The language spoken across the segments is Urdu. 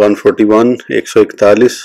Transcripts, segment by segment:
141 141।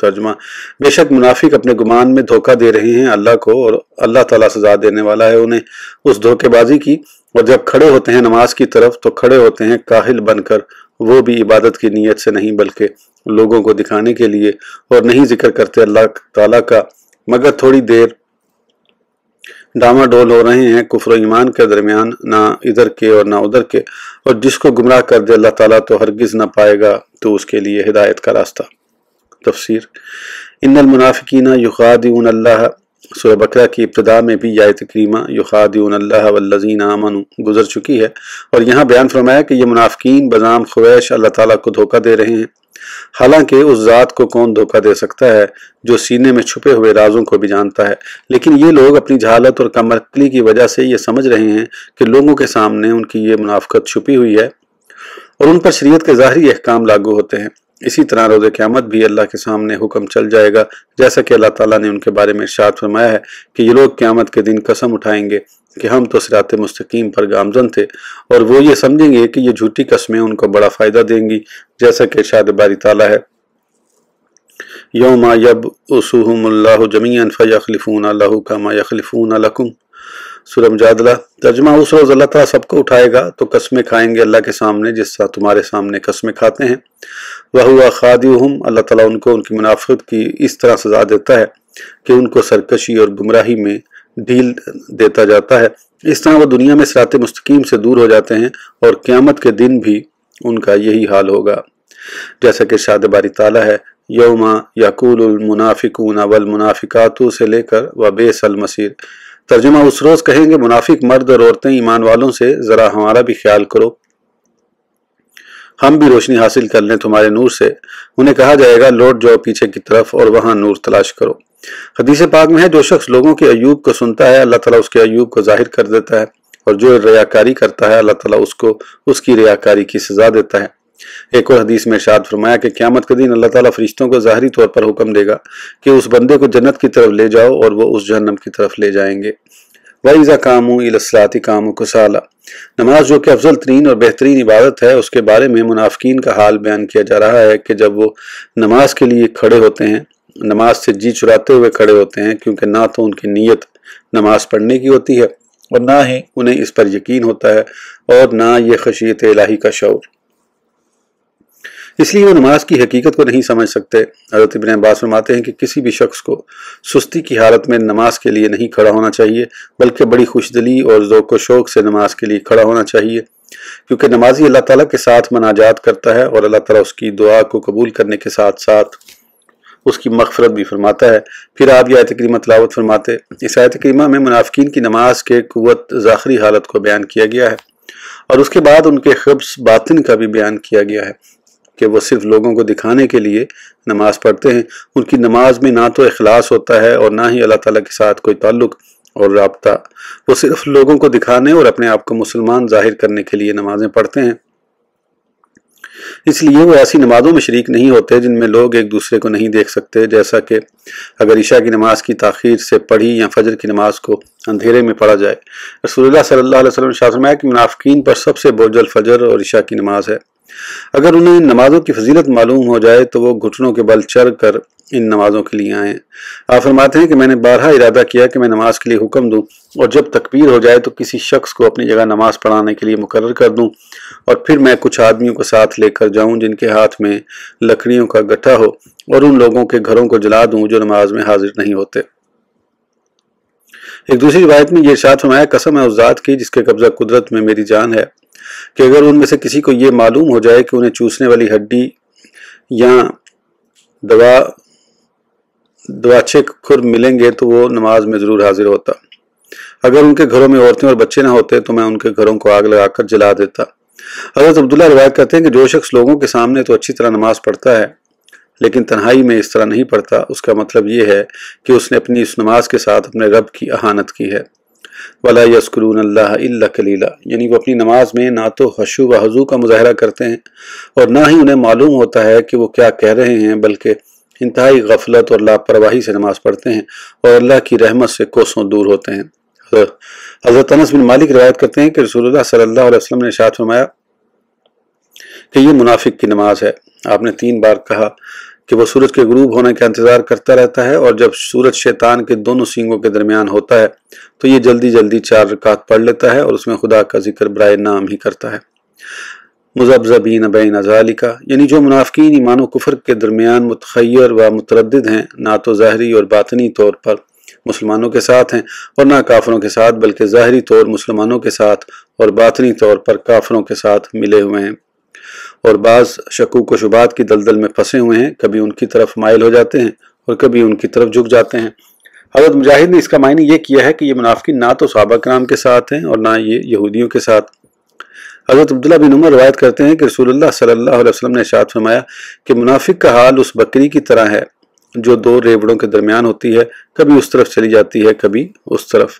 ترجمہ: بے شک منافق اپنے گمان میں دھوکہ دے رہے ہیں اللہ کو، اور اللہ تعالیٰ سزا دینے والا ہے انہیں اس دھوکے بازی کی۔ اور جب کھڑے ہوتے ہیں نماز کی طرف تو کھڑے ہوتے ہیں کاہل بن کر، وہ بھی عبادت کی نیت سے نہیں بلکہ لوگوں کو دکھانے کے لیے، اور نہیں ذکر کرتے اللہ تعالیٰ کا مگر تھوڑی دیر۔ ڈاما ڈول ہو رہے ہیں کفر و ایمان کے درمیان، نہ ادھر کے اور نہ ادھر کے، اور جس کو گمراہ کر دے اللہ تعالیٰ تو ہرگز نہ پائے گا تو اس کے لیے ہدایت کا راستہ۔ تفسیر: ان المنافقین یخادعون اللہ، سورہ بقرہ کی ابتدا میں بھی آیت کریمہ یخادعون اللہ والذین آمنوا گزر چکی ہے، اور یہاں بیان فرمایا کہ یہ منافقین بزعم خویش اللہ تعالیٰ کو دھوکہ دے رہے ہیں، حالانکہ اس ذات کو کون دھوکہ دے سکتا ہے جو سینے میں چھپے ہوئے رازوں کو بھی جانتا ہے۔ لیکن یہ لوگ اپنی جہالت اور کم عقلی کی وجہ سے یہ سمجھ رہے ہیں کہ لوگوں کے سامنے ان کی یہ منافقت چھپی ہوئی ہے اور ان پر شریعت کے ظاہری احکام لاگو ہوتے ہیں۔ اسی طرح روز قیامت بھی اللہ کے سامنے حکم چل جائے گا، جیسا کہ اللہ تعالیٰ نے ان کے بارے میں ارشاد فرمایا ہے کہ یہ لوگ قیامت کے دن قسم اٹھائیں گے کہ ہم تو صراط مستقیم پر گامزن تھے، اور وہ یہ سمجھیں گے کہ یہ جھوٹی قسمیں ان کو بڑا فائدہ دیں گی، جیسا کہ ارشاد باری تعالیٰ ہے یوم یبعثہم اللہ جمیعا فیخلفون لہ کما یخلفون لکم، سورہ مجادلہ۔ ترجمہ: اس روز اللہ تعالیٰ سب کو اٹھائے گا تو قسمیں کھائیں گے اللہ کے سامنے جس طرح تمہارے سامنے قسمیں کھاتے ہیں۔ وَهُوَ خَادِعُهُمْ، اللہ تعالیٰ ان کو ان کی منافقت کی اس طرح سزا دیتا ہے کہ ان کو سرکشی اور گمراہی میں ڈھیل دیتا جاتا ہے، اس طرح وہ دنیا میں صراط مستقیم سے دور ہو جاتے ہیں، اور قیامت کے دن بھی ان کا یہی حال ہوگا، جیسا کہ ارشاد باری تعالیٰ ہے یوم یقول المنافقون والمنافقات سے لے کر وبئس المصیر۔ ترجمہ: اس روز کہیں گے منافق مرد اور عورتیں ایمان والوں سے، ذرا ہمارا بھی خیال کرو، ہم بھی روشنی حاصل کر لیں تمہارے نور سے۔ انہیں کہا جائے گا لوٹ جاؤ پیچھے کی طرف اور وہاں نور تلاش کرو۔ حدیث پاک میں ہے جو شخص لوگوں کے عیوب کو سنتا ہے اللہ تعالیٰ اس کے عیوب کو ظاہر کر دیتا ہے، اور جو ریاکاری کرتا ہے اللہ تعالیٰ اس کو اس کی ریاکاری کی سزا دیتا ہے۔ ایک اور حدیث میں ارشاد فرمایا کہ قیامت کے دن اللہ تعالیٰ فرشتوں کو ظاہری طور پر حکم دے گا کہ اس بندے کو جنت کی طرف لے جاؤ، اور وہ اس جہنم کی طرف لے جائیں گے۔ وَإِذَا قَامُوا إِلَى الصَّلَاةِ قَامُوا كُسَالَىٰ، نماز جو کہ افضل ترین اور بہترین عبادت ہے، اس کے بارے میں منافقین کا حال بیان کیا جا رہا ہے کہ جب وہ نماز کے لیے کھڑے ہوتے ہیں، نماز سے جی چراتے ہوئے کھڑے ہوتے ہیں، کیونکہ نہ تو ان کی نیت نماز پڑھنے کی ہوتی ہے اور نہ ہی انہیں اس پر یقین ہوتا ہے، اور نہ یہ خشیت الہی کا شعور، اس لیے وہ نماز کی حقیقت کو نہیں سمجھ سکتے۔ حضرت ابن عباس فرماتے ہیں کہ کسی بھی شخص کو سستی کی حالت میں نماز کے لیے نہیں کھڑا ہونا چاہیے، بلکہ بڑی خوشدلی اور ذوق و شوق سے نماز کے لیے کھڑا ہونا چاہیے، کیونکہ نمازی اللہ تعالیٰ کے ساتھ مناجات کرتا ہے، اور اللہ تعالیٰ اس کی دعا کو قبول کرنے کے ساتھ ساتھ اس کی مغفرت بھی فرماتا ہے۔ پھر آپ یہ آیت کریمہ تلاوت فرماتے۔ اس آیت کریمہ میں منافقین کی نماز کے قوت ظاہری حالت کو بیان کیا گیا ہے، اور اس کے بعد ان کے خبث باطن کا بھی بیان کیا گیا ہے کہ وہ صرف لوگوں کو دکھانے کے لیے نماز پڑھتے ہیں۔ ان کی نماز میں نہ تو اخلاص ہوتا ہے اور نہ ہی اللہ تعالیٰ کے ساتھ کوئی تعلق اور رابطہ، وہ صرف لوگوں کو دکھانے اور اپنے آپ کو مسلمان ظاہر کرنے کے لیے نمازیں پڑھتے ہیں۔ اس لیے وہ ایسی نمازوں میں شریک نہیں ہوتے جن میں لوگ ایک دوسرے کو نہیں دیکھ سکتے، جیسا کہ اگر عشاء کی نماز کی تاخیر سے پڑھی یا فجر کی نماز کو اندھیرے میں پڑھا جائے۔ رسول اللہ صلی اللہ علیہ وسلم نے ارشاد فرمایا کہ منافقین پر سب سے بوجھل فجر اور عشاء کی نماز ہے۔ اگر انہیں نمازوں کی فضیلت معلوم ہو جائے تو وہ گھٹنوں کے بل چڑھ کر ان نمازوں کے لیے آئیں۔ آپ فرماتے ہیں کہ میں نے بارہا ارادہ کیا کہ میں نماز کے لیے حکم دوں، اور جب تکبیر ہو جائے تو کسی شخص کو اپنی جگہ نماز پڑھانے کے لیے مقرر کر دوں، اور پھر میں کچھ آدمیوں کو ساتھ لے کر جاؤں جن کے ہاتھ میں لکڑیوں کا گٹھا ہو، اور ان لوگوں کے گھروں کو جلا دوں جو نماز میں حاضر نہیں ہوتے۔ ایک دوسری روایت میں یہ ارشاد فرمایا قسم ہے اس ذات کی جس کے قبضہ قدرت میں میری جان ہے کہ اگر ان میں سے کسی کو یہ معلوم ہو جائے کہ انہیں چوسنے والی ہڈی یا دواچے کھر ملیں گے تو وہ نماز میں ضرور حاضر ہوتا۔ اگر ان کے گھروں میں عورتیں اور بچے نہ ہوتے تو میں ان کے گھروں کو آگ لگا کر جلا دیتا۔ حضرت عبداللہ روایت کرتے ہیں کہ جو شخص لوگوں کے سامنے تو اچھی طرح نماز پڑھتا ہے لیکن تنہائی میں اس طرح نہیں پڑھتا، اس کا مطلب یہ ہے کہ اس نے اپنی اس نماز کے ساتھ اپنے رب کی اہانت کی ہے۔ وَلَا يَذْكُرُونَ اللَّهَ إِلَّا قَلِيلًا، یعنی وہ اپنی نماز میں نہ تو خشوع و خضوع کا مظاہرہ کرتے ہیں اور نہ ہی انہیں معلوم ہوتا ہے کہ وہ کیا کہہ رہے ہیں، بلکہ انتہائی غفلت اور لاپرواہی سے نماز پڑھتے ہیں اور اللہ کی رحمت سے کوسوں دور ہوتے ہیں۔ حضرت انس بن مالک روایت کرتے ہیں کہ رسول اللہ صلی اللہ علیہ وسلم نے ارشاد فرمایا کہ یہ منافق کی نماز ہے۔ آپ نے 3 بار کہا کہ وہ سورج کے غروب ہونے کا انتظار کرتا رہتا ہے، اور جب سورج شیطان کے دونوں سینگوں کے درمیان ہوتا ہے تو یہ جلدی جلدی 4 رکعت پڑھ لیتا ہے اور اس میں خدا کا ذکر برائے نام ہی کرتا ہے۔ مذبذبین بین ذالک، یعنی جو منافقین ایمان و کفر کے درمیان متخیر و متردد ہیں، نہ تو ظاہری اور باطنی طور پر مسلمانوں کے ساتھ ہیں اور نہ کافروں کے ساتھ، بلکہ ظاہری طور مسلمانوں کے ساتھ اور باطنی طور پر کافروں کے ساتھ ملے ہوئے ہیں، اور بعض شکوک و شبہات کی دلدل میں پھنسے ہوئے ہیں، کبھی ان کی طرف مائل ہو جاتے ہیں اور کبھی ان کی طرف جھک جاتے ہیں۔ حضرت مجاہد نے اس کا معنی یہ کیا ہے کہ یہ منافقین نہ تو صحابہ کرام کے ساتھ ہیں اور نہ یہ یہودیوں کے ساتھ۔ حضرت عبداللہ بن عمر روایت کرتے ہیں کہ رسول اللہ صلی اللہ علیہ وسلم نے ارشاد فرمایا کہ منافق کا حال اس بکری کی طرح ہے جو 2 ریوڑوں کے درمیان ہوتی ہے، کبھی اس طرف چلی جاتی ہے کبھی اس طرف،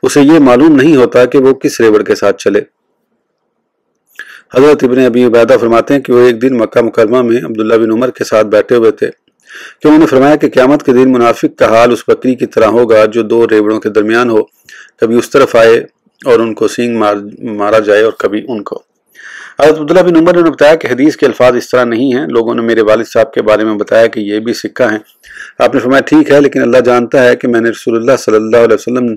اسے یہ معلوم نہیں ہوتا کہ وہ کس ریوڑ کے ساتھ چلے۔ حضرت ابن ابی عبیدہ فرماتے ہیں کہ وہ ایک دن مکہ مکرمہ میں عبداللہ بن عمر کے ساتھ بیٹھے ہوئے تھے کہ انہوں نے فرمایا کہ قیامت کے دن منافق کا حال اس بکری کی طرح ہوگا جو 2 ریوڑوں کے درمیان ہو، کبھی اس طرف آئے اور ان کو سینگ مارا جائے اور کبھی ان کو۔ حضرت عبداللہ بن عمر نے بتایا کہ حدیث کے الفاظ اس طرح نہیں ہیں، لوگوں نے میرے والد صاحب کے بارے میں بتایا کہ یہ بھی سکہ ہیں۔ آپ نے فرمایا ٹھیک ہے، لیکن اللہ جانتا ہے کہ میں نے رسول اللہ صلی اللہ علیہ وسلم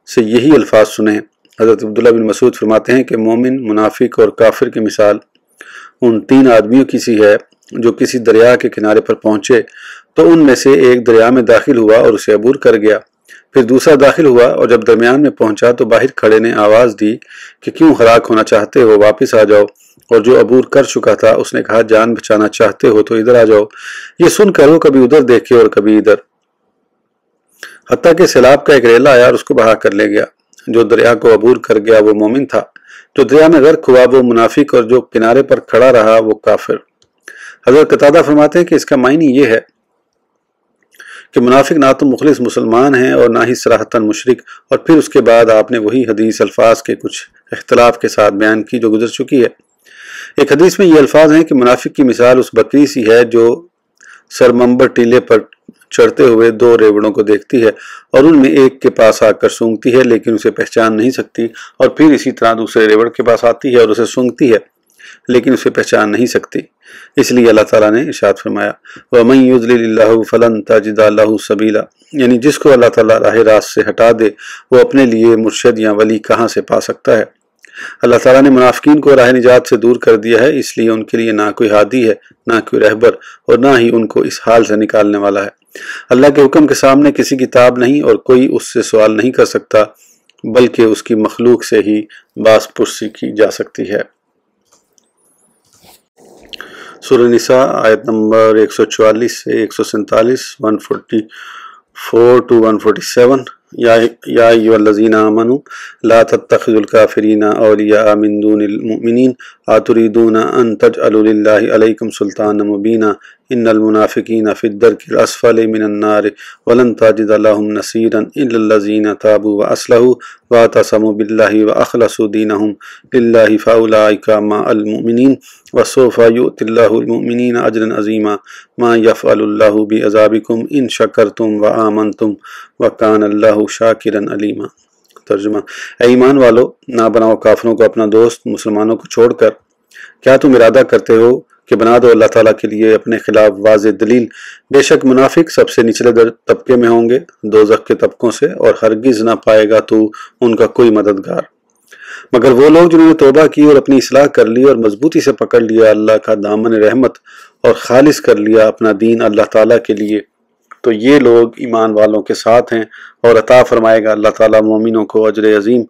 سے یہی الفاظ سنے ہیں۔ حضرت عبداللہ بن مسعود فرماتے ہیں کہ مومن، منافق اور کافر کی مثال ان 3 آدمیوں کی سی ہے جو کسی دریا کے کنارے پر پہنچے تو ان میں سے ایک دریا میں داخل ہوا اور اسے عبور کر گیا، پھر دوسرا داخل ہوا اور جب درمیان میں پہنچا تو باہر کھڑے نے آواز دی کہ کیوں ہلاک ہونا چاہتے ہو، واپس آ جاؤ، اور جو عبور کر چکا تھا اس نے کہا جان بچانا چاہتے ہو تو ادھر آ جاؤ۔ یہ سن کر وہ کبھی ادھر دیکھے اور کبھی ادھر، حتیٰ کہ سیلاب کا ایک ریلا آیا اور اس کو بہا کر لے گیا۔ جو دریا کو عبور کر گیا وہ مومن تھا، جو دریا میں غرق ہوا وہ منافق، اور جو کنارے پر کھڑا رہا وہ کافر۔ حضرت قتادہ فرماتے ہیں کہ اس کا معنی یہ ہے کہ منافق نہ تو مخلص مسلمان ہیں اور نہ ہی صراحتاً مشرک، اور پھر اس کے بعد آپ نے وہی حدیث الفاظ کے کچھ اختلاف کے ساتھ بیان کی جو گزر چکی ہے۔ ایک حدیث میں یہ الفاظ ہیں کہ منافق کی مثال اس بکری سی ہے جو سرمنبر ٹیلے پر چڑھتے ہوئے 2 ریوڑوں کو دیکھتی ہے اور ان میں ایک کے پاس آ کر سونگتی ہے لیکن اسے پہچان نہیں سکتی، اور پھر اسی طرح دوسرے ریوڑ کے پاس آتی ہے اور اسے سونگتی ہے لیکن اسے پہچان نہیں سکتی۔ اس لیے اللہ تعالیٰ نے ارشاد فرمایا وَمَن يُضْلِلِ اللَّهُ فَلَن تَجِدَ لَهُ سَبِيلًا، یعنی جس کو اللہ تعالیٰ راہ راست سے ہٹا دے وہ اپنے لیے مرشد یا ولی کہاں سے پا سکتا ہے۔ اللہ تعالیٰ نے منافقین کو راہ نجات سے دور کر دیا ہے، اس لیے ان کے لیے نہ کوئی ہادی ہے، نہ کوئی رہبر، اور نہ ہی ان کو اس حال سے نکالنے والا ہے۔ اللہ کے حکم کے سامنے کسی کتاب نہیں اور کوئی اس سے سوال نہیں کر سکتا، بلکہ اس کی مخلوق سے ہی باز پرسی کی جا سکتی ہے۔ سورہ نساء آیت نمبر 144 سے 147، 144 to 147۔ یا ایھا الذین آمنوا لا تتخذوا الکافرین اولیاء من دون المؤمنین اتریدون ان تجعلوا للہ علیکم سلطانا مبینا ان المنافقین فی الدرک الاسفل من النار ولن تجد لهم نصیرا الا الذین تابوا واصلحوا واعتصموا باللہ واخلصوا دینہم للہ فاولئک مع المؤمنین وسوف یؤتی اللہ المؤمنین اجرا عظیما ما یفعل اللہ بعذابکم ان شکرتم وآمنتم وکان اللہ شاکرا علیما۔ ترجمہ: اے ایمان والو، نہ بناؤ کافروں کو اپنا دوست مسلمانوں کو چھوڑ کر۔ کیا تم ارادہ کرتے ہو کہ بنا دو اللہ تعالیٰ کے لیے اپنے خلاف واضح دلیل؟ بے شک منافق سب سے نچلے طبقے میں ہوں گے دوزخ کے طبقوں سے، اور ہرگز نہ پائے گا تو ان کا کوئی مددگار مگر وہ لوگ جنہوں نے توبہ کی اور اپنی اصلاح کر لی اور مضبوطی سے پکڑ لیا اللہ کا دامن رحمت اور خالص کر لیا اپنا دین اللہ تعالیٰ کے لیے، تو یہ لوگ ایمان والوں کے ساتھ ہیں، اور عطا فرمائے گا اللہ تعالیٰ مومنوں کو اجر عظیم۔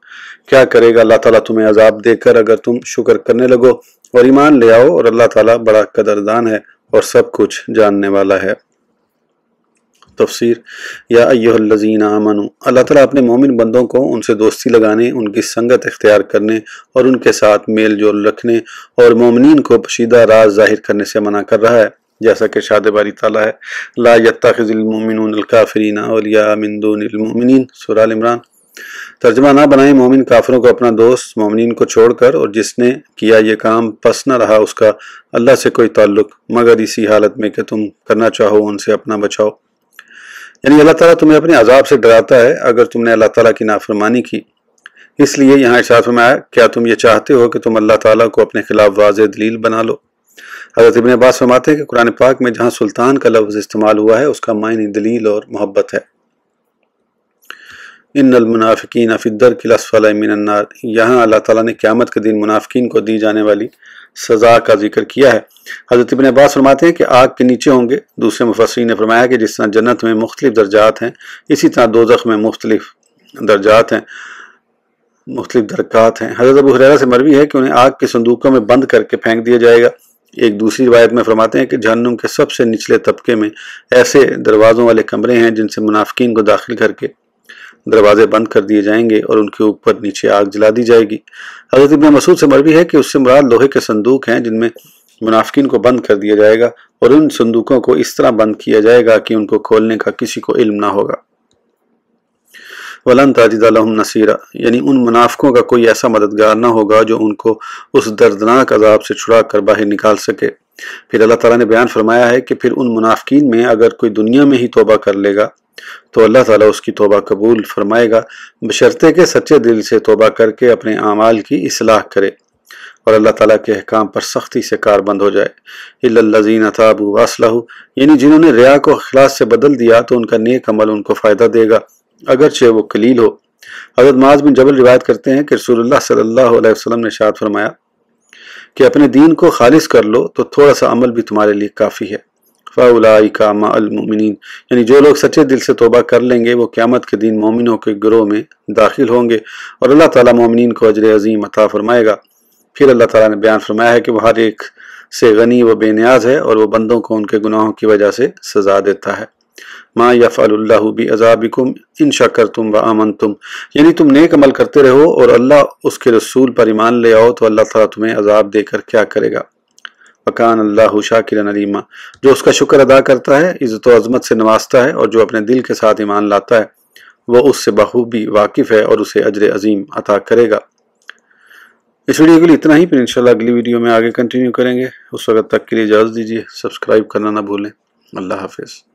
کیا کرے گا اللہ تعالیٰ تمہیں عذاب دے کر اگر تم شکر کرنے لگو اور ایمان لے آؤ، اور اللہ تعالیٰ بڑا قدردان ہے اور سب کچھ جاننے والا ہے۔ تفسیر: یا ایھا الذین آمنوا، اللہ تعالیٰ اپنے مومن بندوں کو ان سے دوستی لگانے، ان کی سنگت اختیار کرنے اور ان کے ساتھ میل جول رکھنے اور مومنین کو پوشیدہ راز ظاہر کرنے سے منع کر رہا ہے، جیسا کہ ارشاد باری تعالیٰ ہے لا یتخذ المؤمنون الکافرین اولیاء من دون المؤمنین، سورہ ال عمران۔ ترجمہ: نہ بنائیں مومن کافروں کو اپنا دوست مومنین کو چھوڑ کر، اور جس نے کیا یہ کام پس نہ رہا اس کا اللہ سے کوئی تعلق مگر اسی حالت میں کہ تم کرنا چاہو ان سے اپنا بچاؤ۔ یعنی اللہ تعالیٰ تمہیں اپنے عذاب سے ڈراتا ہے اگر تم نے اللہ تعالیٰ کی نافرمانی کی۔ اس لیے یہاں ارشاد فرمایا کیا تم یہ چاہتے ہو کہ تم اللہ تعالیٰ کو اپنے خلاف واضح دلیل بنا لو؟ حضرت ابن عباس فرماتے ہیں کہ قرآن پاک میں جہاں سلطان کا لفظ استعمال ہوا ہے اس کا معنی دلیل اور محبت ہے۔ ان المنافقین فی الدرک الاسفل من النار، یہاں اللہ تعالیٰ نے قیامت کے دن منافقین کو دی جانے والی سزا کا ذکر کیا ہے۔ حضرت ابن عباس فرماتے ہیں کہ آگ کے نیچے ہوں گے۔ دوسرے مفسرین نے فرمایا کہ جس طرح جنت میں مختلف درجات ہیں اسی طرح دوزخ میں مختلف درجات ہیں، مختلف درکات ہیں۔ حضرت ابو ہریرہ سے مروی ہے کہ انہیں آگ کے صندوقوں میں بند کر کے پھینک دیا جائے گا۔ ایک دوسری روایت میں فرماتے ہیں کہ جہنم کے سب سے نچلے طبقے میں ایسے دروازوں والے کمرے ہیں جن سے منافقین کو داخل کر کے دروازے بند کر دیے جائیں گے اور ان کے اوپر نیچے آگ جلا دی جائے گی۔ حضرت ابن مسعود سے مروی ہے کہ اس سے مراد لوہے کے صندوق ہیں جن میں منافقین کو بند کر دیا جائے گا اور ان صندوقوں کو اس طرح بند کیا جائے گا کہ ان کو کھولنے کا کسی کو علم نہ ہوگا۔ وَلَن تَجِدَ لَهُمْ نَصِيرًا، یعنی ان منافقوں کا کوئی ایسا مددگار نہ ہوگا جو ان کو اس دردناک عذاب سے چھڑا کر باہر نکال سکے۔ پھر اللہ تعالیٰ نے بیان فرمایا ہے کہ پھر ان منافقین میں اگر کوئی دنیا میں ہی توبہ کر لے گا تو اللہ تعالیٰ اس کی توبہ قبول فرمائے گا، بشرطے کہ سچے دل سے توبہ کر کے اپنے اعمال کی اصلاح کرے اور اللہ تعالیٰ کے احکام پر سختی سے کاربند ہو جائے۔ إِلَّا الَّذِينَ تَابُوا وَأَصْلَحُوا، یعنی جنہوں نے ریا کو اخلاص سے بدل دیا تو ان کا نیک عمل ان کو فائدہ دے گا اگرچہ وہ قلیل ہو۔ حضرت معاذ بن جبل روایت کرتے ہیں کہ رسول اللہ صلی اللہ علیہ وسلم نے ارشاد فرمایا کہ اپنے دین کو خالص کر لو تو تھوڑا سا عمل بھی تمہارے لیے کافی ہے۔ فَأُولَٰئِكَ مَعَ الْمُؤْمِنِينَ، یعنی جو لوگ سچے دل سے توبہ کر لیں گے وہ قیامت کے دن مومنوں کے گروہ میں داخل ہوں گے اور اللہ تعالیٰ مومنین کو اجر عظیم عطا فرمائے گا۔ پھر اللہ تعالیٰ نے بیان فرمایا ہے کہ وہ ہر ایک سے غنی و بے نیاز ہے اور وہ بندوں کو ان کے گناہوں کی وجہ سے سزا دیتا ہے۔ ما یفعل اللہ بعذابکم ان شکرتم وآمنتم، یعنی تم نیک عمل کرتے رہو اور اللہ اس کے رسول پر ایمان لے آؤ تو اللہ تعالیٰ تمہیں عذاب دے کر کیا کرے گا۔ وکان اللہ شاکرا علیما، جو اس کا شکر ادا کرتا ہے عزت و عظمت سے نوازتا ہے، اور جو اپنے دل کے ساتھ ایمان لاتا ہے وہ اس سے بخوبی واقف ہے اور اسے اجر عظیم عطا کرے گا۔ اس ویڈیو کے لیے اتنا ہی، پھر انشاءاللہ اگلی ویڈیو میں آگے کنٹینیو کریں گے۔ اس وقت تک کے لیے اجازت دیجیے، سبسکرائب کرنا نہ بھولیں۔ اللہ حافظ۔